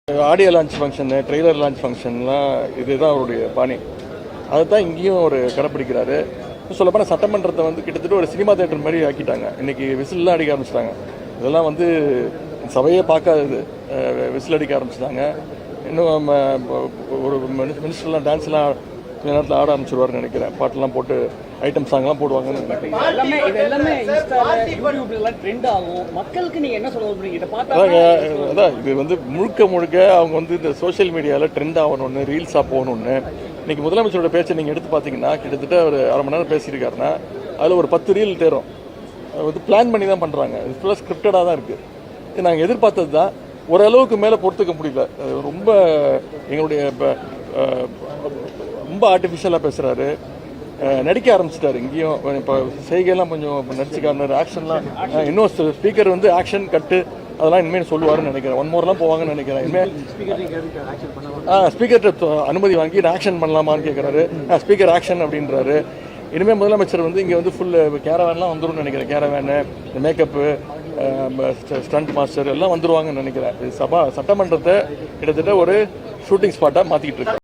Audio launch function, trailer launch ஃபங்க்ஷன்லாம் இதுதான் அவருடைய பாணி. அதை தான் இங்கேயும் ஒரு கடைப்பிடிக்கிறாரு. சொல்லப்போனால் சட்டமன்றத்தை கிட்டத்தட்ட ஒரு சினிமா தேட்டர் மாதிரி ஆக்கிட்டாங்க. இன்றைக்கி விசில்லாம் அடிக்க ஆரம்பிச்சிட்டாங்க. இதெல்லாம் சபையே பார்க்காதது. விசில் அடிக்க ஆரம்பிச்சிட்டாங்க. இன்னும் ஒரு மினிஸ்டர்லாம் டான்ஸ்லாம் கொஞ்ச நேரத்தில் ஆட ஆரம்பிச்சிருவாருன்னு நினைக்கிறேன். பாட்டெல்லாம் போட்டு ஐட்டம் சாங்லாம் போடுவாங்கன்னு நினைக்கிறேன். அதான் இது முழுக்க முழுக்க அவங்க இந்த சோஷியல் மீடியாவில் ட்ரெண்ட் ஆகணும்னு, ரீல்ஸாக போகணும்னு. இன்னைக்கு முதலமைச்சரோட பேச்சை நீங்கள் எடுத்து பார்த்தீங்கன்னா கிட்டத்தட்ட ஒரு அரை மணி நேரம் பேசியிருக்காருன்னா அதில் ஒரு 10 ரீல் தேரும். பிளான் பண்ணி தான் பண்ணுறாங்க. இது ஃபுல்லாக ஸ்கிரிப்டடாக தான் இருக்குது. இது நாங்கள் எதிர்பார்த்தது தான். ஓரளவுக்கு மேலே பொறுத்துக்க முடியல. ரொம்ப எங்களுடைய ரொம்ப ஆர்டிஃபிஷியலாக பேசுகிறாரு. நடிக்க ஆரம்பிச்சிட்டாரு. இங்கேயும் இப்போ செய்கையெல்லாம் கொஞ்சம் நடிச்சுக்காரு. ஆக்ஷன்லாம் இன்னும் ஸ்பீக்கர் ஆக்ஷன் கட்டு அதெல்லாம் இனிமேல் சொல்லுவாருன்னு நினைக்கிறேன். 1 மோர்லாம் போவாங்கன்னு நினைக்கிறேன். இனிமேல் ஸ்பீக்கர்கிட்ட அனுமதி வாங்கி நான் ஆக்ஷன் பண்ணலாமான்னு கேட்குறாரு. ஸ்பீக்கர் ஆக்ஷன் அப்படின்றாரு. இனிமேல் முதலமைச்சர் இங்கே ஃபுல் கேரவேன்லாம் வந்துடும் நினைக்கிறேன். கேரவேனு, மேக்கப்பு, ஸ்டண்ட் மாஸ்டர் எல்லாம் வந்துடுவாங்கன்னு நினைக்கிறேன். சட்டமன்றத்தை கிட்டத்தட்ட ஒரு ஷூட்டிங் ஸ்பாட்டாக மாற்றிக்கிட்டு இருக்கு.